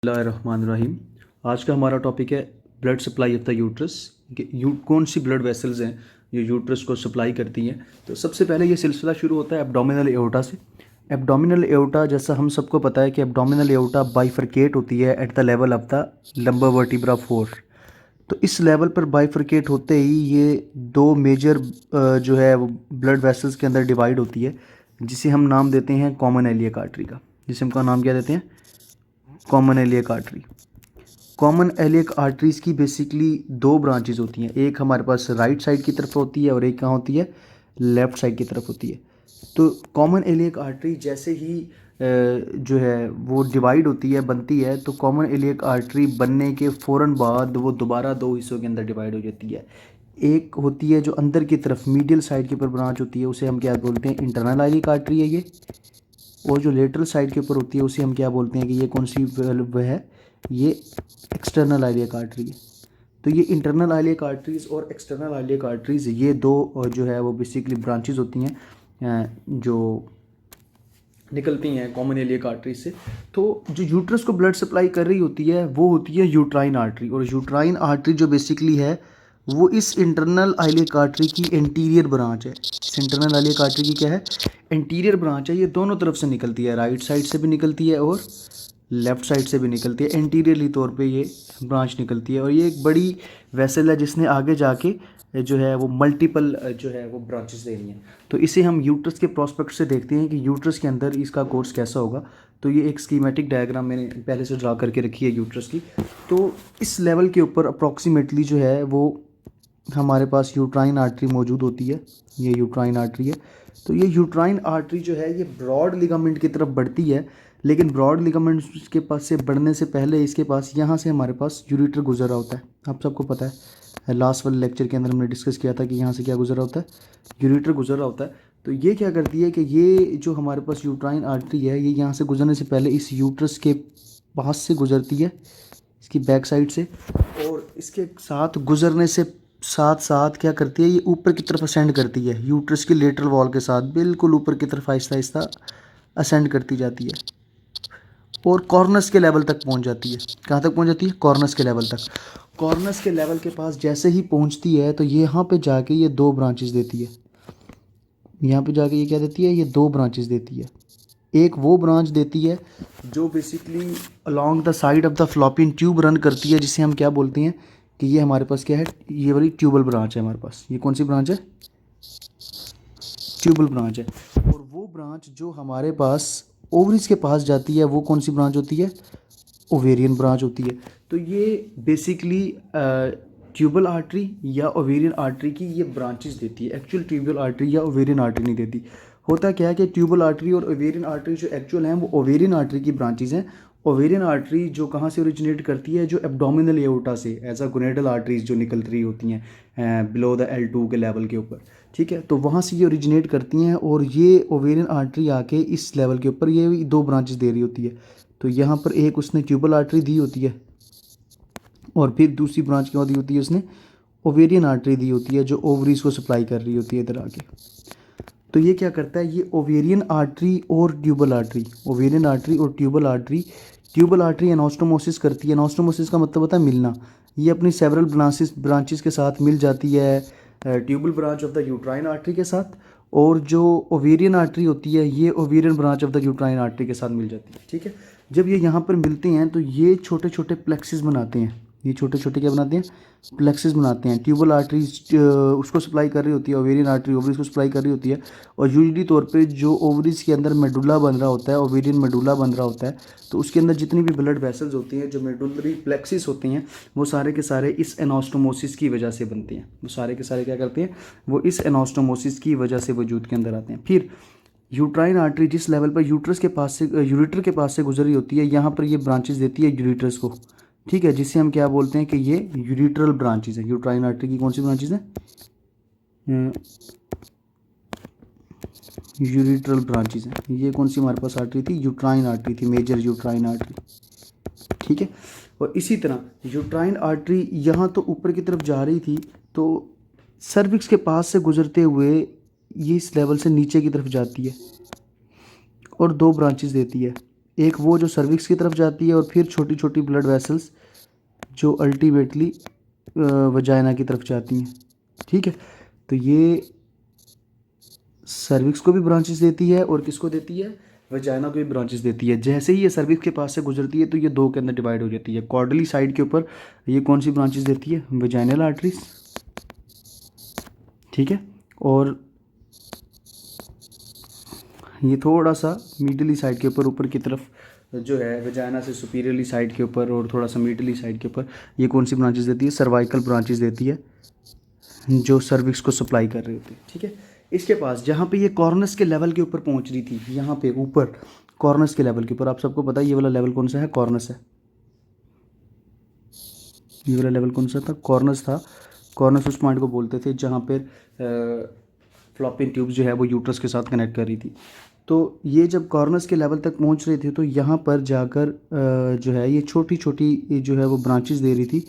बिस्मिल्लाहिर्रहमानिर्रहीम। आज का हमारा टॉपिक है blood supply of the uterus कि कौन सी ब्लड वेसल्स हैं जो यूट्रस को सप्लाई करती हैं। तो सबसे पहले ये सिलसिला शुरू होता है एब्डोमिनल एओर्टा से। एब्डोमिनल एओर्टा, जैसा हम सबको पता है कि एब्डोमिनल एओर्टा बाइफरकेट होती है at the level of the lumbar vertebra 4। तो इस लेवल पर बाइफरकेट होते ही ये दो मेजर जो है वो ब्लड वेसल्स के अंदर डिवाइड होती है, जिसे हम नाम देते हैं कॉमन एलियक आर्टरी का। जिसे हम नाम क्या देते हैं? Common iliac artery. Common iliac arteries की बेसिकली दो ब्रांचेज होती हैं, एक हमारे पास राइट साइड की तरफ होती है और एक कहाँ होती है? लेफ़्ट साइड की तरफ होती है। तो कॉमन एलियक आर्टरी जैसे ही जो है वो डिवाइड होती है, बनती है, तो कॉमन एलियक आर्टरी बनने के फ़ौरन बाद वो दोबारा दो हिस्सों के अंदर डिवाइड हो जाती है। एक होती है जो अंदर की तरफ मीडियल साइड के ऊपर ब्रांच होती है, उसे हम क्या बोलते हैं? इंटरनल एलियक आर्टरी है ये। और जो लेटरल साइड के ऊपर होती है उसे हम क्या बोलते हैं कि ये कौन सी वह है? ये एक्सटर्नल आइलियक आर्टरी है। तो ये इंटरनल आइलियक आर्टरीज़ और एक्सटर्नल आइलियक आर्टरीज़, ये दो जो है वो बेसिकली ब्रांचेज होती हैं जो निकलती हैं कॉमन एलियक आर्टरी से। तो जो यूट्रस को ब्लड सप्लाई कर रही होती है वो होती है यूट्राइन आर्टरी। और यूट्राइन आर्टरी जो बेसिकली है वो इस इंटरनल आइलियक आर्टरी की एंटीरियर ब्रांच है। इस इंटरनल आइलियक आर्टरी की क्या है? एंटीरियर ब्रांच है। ये दोनों तरफ से निकलती है, राइट साइड से भी निकलती है और लेफ़्ट साइड से भी निकलती है। एंटीरियरली तौर पे ये ब्रांच निकलती है और ये एक बड़ी वेसल है जिसने आगे जाके जो है वो मल्टीपल जो है वो ब्रांचेस देनी है। तो इसे हम यूट्रस के प्रोस्पेक्ट से देखते हैं कि यूट्रस के अंदर इसका कोर्स कैसा होगा। तो ये एक स्कीमेटिक डायग्राम मैंने पहले से ड्रा करके रखी है यूट्रस की। तो इस लेवल के ऊपर अप्रॉक्सीमेटली जो है वो हमारे पास यूट्राइन आर्टरी मौजूद होती है। ये यूट्राइन आर्टरी है। तो ये यूट्राइन आर्टरी जो है ये ब्रॉड लिगामेंट की तरफ बढ़ती है, लेकिन ब्रॉड लिगामेंट के पास से बढ़ने से पहले इसके पास यहाँ से हमारे पास यूरेटर गुजर रहा होता है। आप सबको पता है, लास्ट वाले लेक्चर के अंदर हमने डिस्कस किया था कि यहाँ से क्या गुजर रहा होता है? यूरेटर गुजर रहा होता है। तो ये क्या करती है कि ये जो हमारे पास यूट्राइन आर्टरी है ये यहाँ से गुजरने से पहले इस यूट्रस के पास से गुजरती है, इसकी बैक साइड से। और इसके साथ गुजरने से साथ साथ क्या करती है? ये ऊपर की तरफ असेंड करती है, यूट्रस की लेटरल वॉल के साथ बिल्कुल ऊपर की तरफ आहिस्ता आहिस्ता असेंड करती जाती है और कॉर्नस के लेवल तक पहुंच जाती है। कहाँ तक पहुंच जाती है? कॉर्नस के लेवल तक। कॉर्नस के लेवल के पास जैसे ही पहुंचती है तो यहाँ पे जाके ये दो ब्रांचेस देती है। यहाँ पे जाके ये क्या देती है? ये दो ब्रांचेस देती है। एक वो ब्रांच देती है जो basically along the side of the fallopian tube run करती है, जिसे हम क्या बोलते हैं कि ये हमारे पास क्या है? ये वाली ट्यूबल ब्रांच है हमारे पास। ये कौन सी ब्रांच है? ट्यूबल ब्रांच है। और वो ब्रांच जो हमारे पास ओवरीज के पास जाती है वो कौन सी ब्रांच होती है? ओवेरियन ब्रांच होती है। तो ये बेसिकली ट्यूबल आर्टरी या ओवेरियन आर्टरी की ये ब्रांचेस देती है। एक्चुअल ट्यूबल आर्टरी या ओवेरियन आर्टरी नहीं देती। होता क्या है कि ट्यूबल आर्टरी और ओवेरियन आर्टरी जो एक्चुअल हैं वो ओवेरियन आर्टरी की ब्रांचेस हैं। ओवेरियन आर्टरी जो कहाँ से ओरिजिनेट करती है? जो एब्डोमिनल एओर्टा से, एज अ गोनेडल आर्टरीज जो निकल रही होती हैं बिलो द L2 के लेवल के ऊपर। ठीक है, तो वहाँ से ये ओरिजिनेट करती हैं और ये ओवेरियन आर्टरी आके इस लेवल के ऊपर ये दो ब्रांचेस दे रही होती है। तो यहाँ पर एक उसने ट्यूबल आर्टरी दी होती है और फिर दूसरी ब्रांच क्या दी होती है? उसने ओवेरियन आर्टरी दी होती है जो ओवरीज को सप्लाई कर रही होती है इधर आके। तो ये क्या करता है? ये ओवेरियन आर्टरी और ट्यूबल आर्टरी, ओवेरियन आर्टरी और ट्यूबल आर्टरी एनास्टोमोसिस करती है। एनास्टोमोसिस का मतलब होता है मिलना। ये अपनी सेवरल ब्रांचेस के साथ मिल जाती है, tubal branch of the uterine artery के साथ। और जो ओवेरियन आर्टरी होती है ये ovarian branch of the uterine artery के साथ मिल जाती है। ठीक है, जब ये यहाँ पर मिलते हैं तो ये छोटे छोटे प्लेक्सिस बनाते हैं। ये छोटे छोटे क्या बनाते हैं? प्लेक्सिस बनाते हैं। ट्यूबल आर्टरी उसको सप्लाई कर रही होती है, ओवेरियन आर्टरी ओवरीज को सप्लाई कर रही होती है। और यूजुअली तौर पे जो ओवरीज के अंदर मेडुला बन रहा होता है, ओवेरियन मेडुला बन रहा होता है, तो उसके अंदर जितनी भी ब्लड वेसल्स होती हैं, जो मेडुलरी प्लेक्सिस होती हैं, वो सारे के सारे इस एनास्टोमोसिस की वजह से बनते हैं। वो सारे के सारे क्या करते हैं? वो इस एनास्टोमोसिस की वजह से वजूद के अंदर आते हैं। फिर यूट्राइन आर्टरी जिस लेवल पर यूट्रस के पास से यूरेटर के पास से गुजर रही होती है, यहाँ पर ये ब्रांचेस देती है यूरेटर्स को। ठीक है, जिससे हम क्या बोलते हैं कि ये यूरिट्रल ब्रांचेस हैं। यूट्राइन आर्टरी की कौन सी ब्रांचेस हैं? यूरिट्रल ब्रांचेस हैं। ये कौन सी हमारे पास आर्टरी थी? यूट्राइन आर्टरी थी, मेजर यूट्राइन आर्टरी। ठीक है, और इसी तरह यूट्राइन आर्टरी यहाँ तो ऊपर की तरफ जा रही थी, तो सर्विक्स के पास से गुजरते हुए ये इस लेवल से नीचे की तरफ जाती है और दो ब्रांचेस देती है। एक वो जो सर्विक्स की तरफ जाती है, और फिर छोटी छोटी ब्लड वेसल्स जो अल्टीमेटली वजाइना की तरफ जाती हैं। ठीक है, तो ये सर्विक्स को भी ब्रांचेस देती है और किसको देती है, वजाइना को भी ब्रांचेस देती है। जैसे ही ये सर्विक्स के पास से गुजरती है तो ये दो के अंदर डिवाइड हो जाती है। कॉर्डली साइड के ऊपर ये कौन सी ब्रांचेस देती है, वजाइनल आर्टरीज। ठीक है, और ये थोड़ा सा मिडली साइड के ऊपर की तरफ जो है वजाइना से सुपीरियरली साइड के ऊपर और थोड़ा सा मिडली साइड के ऊपर ये कौन सी ब्रांचेस देती है, सर्वाइकल ब्रांचेस देती है, जो सर्विक्स को सप्लाई कर रहे होते हैं। ठीक है, इसके पास जहाँ पे ये कॉर्नस के लेवल के ऊपर पहुँच रही थी, यहाँ पे ऊपर कॉर्नस के लेवल के ऊपर, आप सबको पता है ये वाला लेवल कौन सा है, कॉर्नस है। ये वाला लेवल कौन सा था, कॉर्नस था। कॉर्नस उस पॉइंट को बोलते थे जहाँ पे फ्लॉपिंग ट्यूब जो है वो यूट्रस के साथ कनेक्ट कर रही थी। तो ये जब कॉर्नस के लेवल तक पहुँच रहे थे तो यहाँ पर जाकर जो है ये छोटी छोटी जो है वो ब्रांचेस दे रही थी,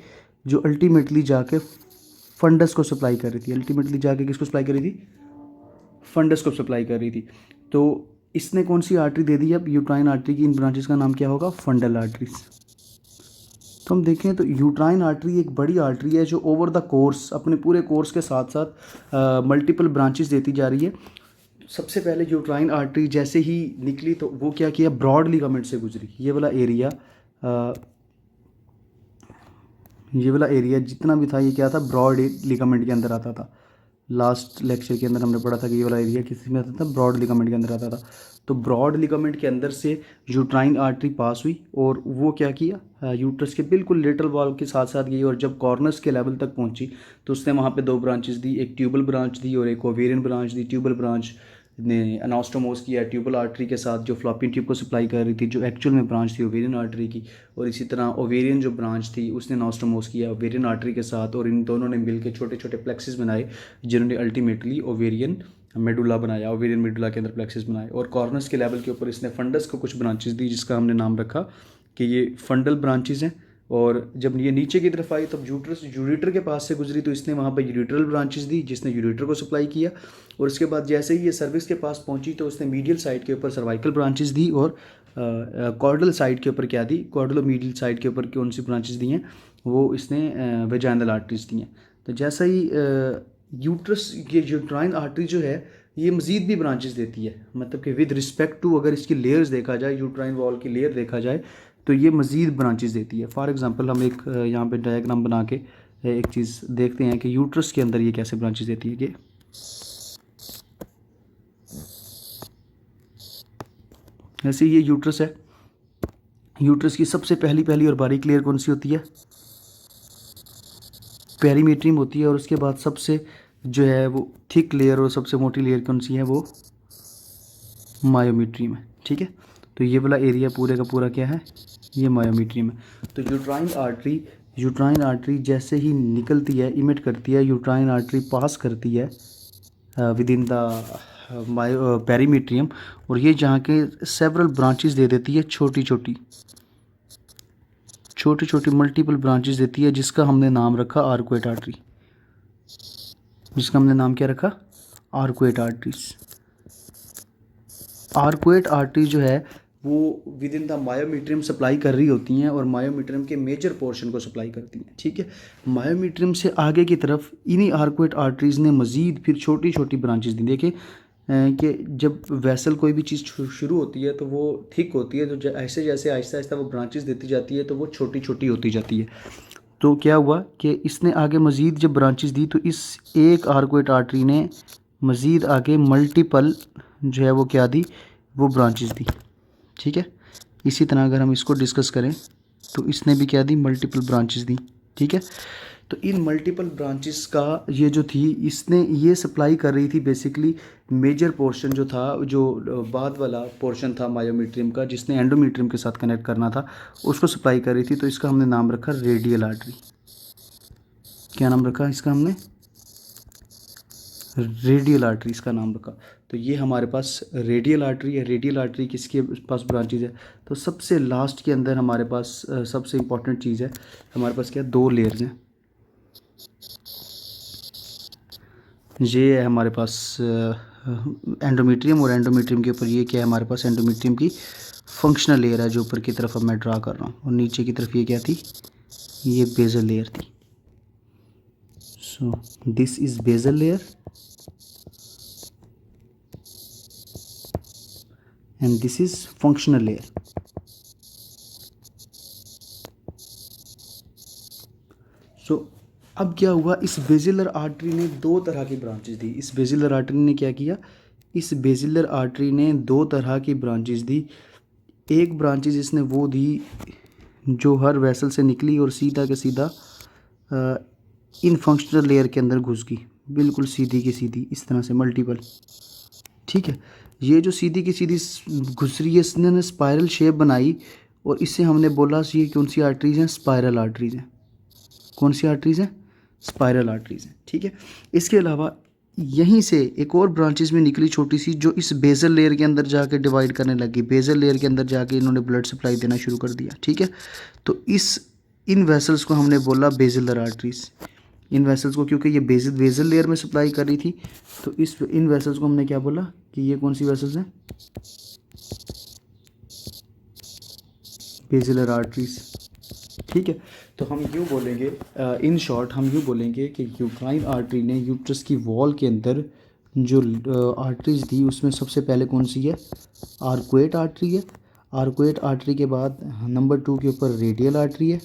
जो अल्टीमेटली जाके फंडस को सप्लाई कर रही थी। अल्टीमेटली जाके किसको सप्लाई कर रही थी, फंडस को सप्लाई कर रही थी। तो इसने कौन सी आर्टरी दे दी, अब यूट्राइन आर्टरी की इन ब्रांचेस का नाम क्या होगा, फंडल आर्टरीज। तो हम देखें तो यूट्राइन आर्टरी एक बड़ी आर्टरी है जो ओवर द कोर्स, अपने पूरे कोर्स के साथ साथ मल्टीपल ब्रांचेस देती जा रही है। सबसे पहले यूट्राइन आर्टरी जैसे ही निकली तो वो क्या किया, ब्रॉड लिगामेंट से गुजरी। ये वाला एरिया जितना भी था ये क्या था, ब्रॉड लिगामेंट के अंदर आता था। लास्ट लेक्चर के अंदर हमने पढ़ा था कि ये वाला एरिया किस में आता था, ब्रॉड लिगामेंट के अंदर आता था। तो ब्रॉड लिगामेंट के अंदर से यूट्राइन आर्टरी पास हुई और वो क्या किया, यूट्रस के बिल्कुल लेटरल वॉल के साथ साथ गई, और जब कॉर्नस के लेवल तक पहुंची तो उसने वहाँ पे दो ब्रांचेस दी, एक ट्यूबल ब्रांच दी और एक ओवेरियन ब्रांच दी। ट्यूबल ब्रांच ने अनास्टोमोस किया ट्यूबल आर्टरी के साथ जो फ्लॉपिंग ट्यूब को सप्लाई कर रही थी, जो एक्चुअल में ब्रांच थी ओवेरियन आर्टरी की। और इसी तरह ओवेरियन जो ब्रांच थी उसने अनास्टोमोस किया ओवेरियन आर्टरी के साथ, और इन दोनों ने मिलकर छोटे छोटे प्लेक्सेस बनाए जिन्होंने अल्टीमेटली ओवेरियन मेडुला बनाया, ओवेरियन मेडुला के अंदर प्लेक्सेस बनाए। और कॉर्नस के लेवल के ऊपर इसने फंडस को कुछ ब्रांचेस दी जिसका हमने नाम रखा कि ये फंडल ब्रांचेस हैं। और जब ये नीचे की तरफ आई तब यूरेटर के पास से गुजरी तो इसने वहाँ पर यूरेटरल ब्रांचेस दी जिसने यूरेटर को सप्लाई किया। और उसके बाद जैसे ही ये सर्विक्स के पास पहुँची तो उसने मीडियल साइड के ऊपर सर्वाइकल ब्रांचेस दी, और कॉर्डल साइड के ऊपर क्या दी, कॉर्डल और मीडियल साइड के ऊपर कौन सी ब्रांचेस दी हैं, वो इसने वेजाइनल आर्टरीज दी हैं। तो जैसा ही यूट्रस ये यूट्राइन आर्टरी जो है ये मज़ीद भी ब्रांचेस देती है, मतलब कि विद रिस्पेक्ट टू अगर इसकी लेयर्स देखा जाए, यूट्राइन वॉल की लेयर देखा जाए तो ये मज़ीद ब्रांचेस देती है। फॉर एग्जांपल हम एक यहाँ पे डायग्राम बना के एक चीज़ देखते हैं कि यूट्रस के अंदर ये कैसे ब्रांचेस देती है। कि ऐसे ये यूट्रस है, यूट्रस की सबसे पहली और बारीक लेयर कौन सी होती है, पेरीमेट्रियम होती है। और उसके बाद सबसे जो है वो थिक लेयर और सबसे मोटी लेयर कौन सी है, वो मायोमेट्रियम है। ठीक है, तो ये वाला एरिया पूरे का पूरा क्या है, ये मायोमेट्रियम है। तो यूट्राइन आर्टरी जैसे ही निकलती है, इमिट करती है, यूट्राइन आर्टरी पास करती है विद इन द पेरीमेट्रियम, और ये जहाँ के सेवरल ब्रांचेस दे देती है, छोटी छोटी मल्टीपल ब्रांचेस देती है, जिसका हमने नाम रखा आर्कुएट आर्टरी, जिसका हमने नाम क्या रखा, आर्कुएट आर्टरीज। आर्कुएट आर्टरी जो है वो with in the myometrium supply कर रही होती हैं और मायोमेट्रियम के मेजर पोर्शन को सप्लाई करती हैं। ठीक है, मायोमेट्रियम से आगे की तरफ इन्हीं आर्कुएट आर्टरीज ने मज़ीद फिर छोटी छोटी ब्रांचेस दी। देखिए कि जब वेसल कोई भी चीज़ शुरू होती है तो वो थिक होती है, तो ऐसे जैसे आहिस्ता आहिस्ता वो ब्रांचेस देती जाती है तो वो छोटी छोटी होती जाती है। तो क्या हुआ कि इसने आगे मज़ीद जब ब्रांचेस दी तो इस एक आर्कुएट आर्टरी ने मज़ीद आगे मल्टीपल जो है वो क्या दी, वो ब्रांचेस दी। ठीक है, इसी तरह अगर हम इसको डिस्कस करें तो इसने भी क्या दी, मल्टीपल ब्रांचेस दी। ठीक है, तो इन मल्टीपल ब्रांचेस का ये जो थी, इसने ये सप्लाई कर रही थी बेसिकली मेजर पोर्शन जो था, जो बाद वाला पोर्शन था मायोमेट्रियम का जिसने एंडोमेट्रियम के साथ कनेक्ट करना था, उसको सप्लाई कर रही थी। तो इसका हमने नाम रखा रेडियल आर्टरी। क्या नाम रखा इसका हमने, रेडियल आर्टरी इसका नाम रखा। तो ये हमारे पास रेडियल आर्टरी है। रेडियल आर्टरी किसके पास ब्रांचेज है, तो सबसे लास्ट के अंदर हमारे पास सबसे इम्पॉर्टेंट चीज़ है, हमारे पास क्या दो लेयर्स हैं। ये है हमारे पास एंडोमेट्रियम, और एंडोमेट्रियम के ऊपर ये क्या है हमारे पास, एंडोमेट्रियम की फंक्शनल लेयर है जो ऊपर की तरफ अब मैं ड्रा कर रहा हूँ, और नीचे की तरफ ये क्या थी, ये बेजल लेयर थी। So this is bezel layer and this is functional layer. So अब क्या हुआ, इस बेजिलर आर्टरी ने दो तरह की ब्रांचेस दी। इस बेजिलर आर्टरी ने क्या किया, इस बेजिलर आर्टरी ने दो तरह की ब्रांचेस दी। एक ब्रांचेस इसने वो दी जो हर वेसल से निकली और सीधा के सीधा इन फंक्शनल लेयर के अंदर घुस गई, बिल्कुल सीधी की सीधी, इस तरह से मल्टीपल। ठीक है, ये जो सीधी की सीधी घुस रही है, इसने स्पाइरल शेप बनाई, और इससे हमने बोला ये कौन सी आर्टरीज हैं, स्पाइरल आर्टरीज हैं। कौन सी आर्टरीज हैं, स्पाइरल आर्टरीज हैं। ठीक है, इसके अलावा यहीं से एक और ब्रांचेस में निकली छोटी सी, जो इस बेजल लेयर के अंदर जाके डिवाइड करने लगी। बेजल लेयर के अंदर जाके इन्होंने ब्लड सप्लाई देना शुरू कर दिया। ठीक है, तो इन वेसल्स को हमने बोला बेजिलर आर्टरीज। इन वेसल्स को, क्योंकि ये बेजल लेयर में सप्लाई कर रही थी, तो इन वेसल्स को हमने क्या बोला कि ये कौन सी वेसल्स हैं, बेजिलर आर्टरीज। ठीक है, तो हम यूँ बोलेंगे, इन शॉर्ट हम यूँ बोलेंगे कि यूट्राइन आर्टरी ने यूट्रस की वॉल के अंदर जो आर्टरीज दी, उसमें सबसे पहले कौन सी है, आर्कुएट आर्टरी है। आर्कुएट आर्टरी के बाद नंबर 2 के ऊपर रेडियल आर्टरी है।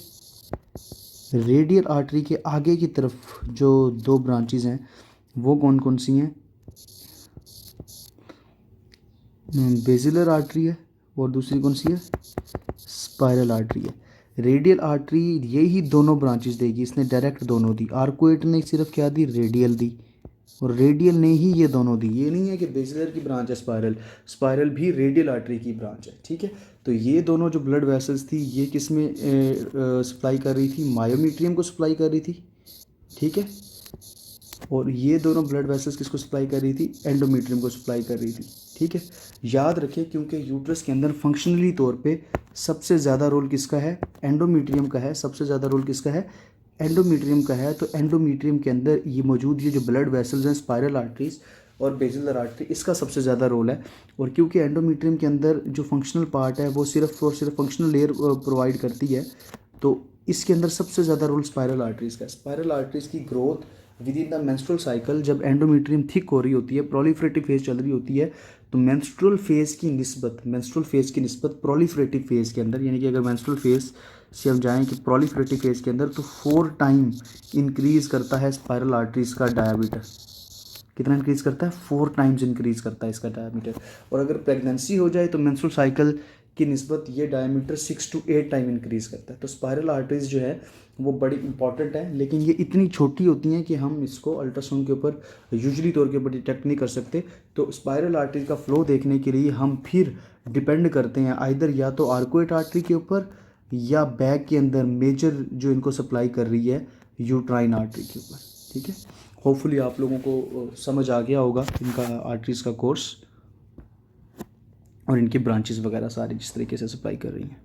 रेडियल आर्टरी के आगे की तरफ जो दो ब्रांचेज हैं वो कौन कौन सी हैं, बेजिलर आर्टरी है, और दूसरी कौन सी है, स्पाइरल आर्टरी है। रेडियल आर्टरी यही दोनों ब्रांचेस देगी, इसने डायरेक्ट दोनों दी। आर्कुएट ने सिर्फ क्या दी, रेडियल दी, और रेडियल ने ही ये दोनों दी। ये नहीं है कि बेजिलर की ब्रांच है स्पाइरल भी रेडियल आर्टरी की ब्रांच है। ठीक है, तो ये दोनों जो ब्लड वेसल्स थी, ये किस में सप्लाई कर रही थी, मायोमीट्रियम को सप्लाई कर रही थी। ठीक है, और ये दोनों ब्लड वेसल्स किसको सप्लाई कर रही थी, एंडोमीट्रियम को सप्लाई कर रही थी। ठीक है, याद रखें, क्योंकि यूट्रस के अंदर फंक्शनली तौर पे सबसे ज़्यादा रोल किसका है, एंडोमीट्रियम का है। सबसे ज़्यादा रोल किसका है, एंडोमीट्रियम का है। तो एंडोमीट्रियम के अंदर ये मौजूद ये जो ब्लड वेसल्स हैं, स्पाइरल आर्टरीज और बेजिलर आर्टरी, इसका सबसे ज़्यादा रोल है। और क्योंकि एंडोमीट्रियम के अंदर जो फंक्शनल पार्ट है वो सिर्फ और सिर्फ फंक्शनल लेयर प्रोवाइड करती है, तो इसके अंदर सबसे ज़्यादा रोल स्पाइरल आर्टरीज का है। स्पाइरल आर्टरीज की growth with in the menstrual cycle, जब एंडोमीट्रियम थिक हो रही होती है, प्रोलिफरेटिव फेज चल रही होती है, तो मेंस्ट्रुअल फेज की निस्बत प्रोलिफरेटिव फेज के अंदर, यानी कि अगर मेंस्ट्रुअल फेज से हम जाएं कि प्रोलिफरेटिव फेज के अंदर, तो 4 टाइम इंक्रीज करता है स्पाइरल आर्टरीज का डायामीटर। कितना इंक्रीज करता है, 4 टाइम्स इंक्रीज करता है इसका डायामीटर। और अगर प्रेगनेंसी हो जाए तो मेंस्ट्रुअल साइकिल की निस्बत ये डायमीटर 6 to 8 टाइम इंक्रीज करता है। तो स्पाइरल आर्टरीज जो है वो बड़ी इंपॉर्टेंट है, लेकिन ये इतनी छोटी होती हैं कि हम इसको अल्ट्रासाउंड के ऊपर यूजली तौर के ऊपर डिटेक्ट नहीं कर सकते। तो स्पाइरल आर्टरीज का फ्लो देखने के लिए हम फिर डिपेंड करते हैं आइदर या तो आर्कुएट आर्टरी के ऊपर, या बैक के अंदर मेजर जो इनको सप्लाई कर रही है यूट्राइन आर्टरी के ऊपर। ठीक है, होपफुली आप लोगों को समझ आ गया होगा इनका आर्टरीज का कोर्स और इनकी ब्रांचेस वगैरह सारी जिस तरीके से सप्लाई कर रही हैं।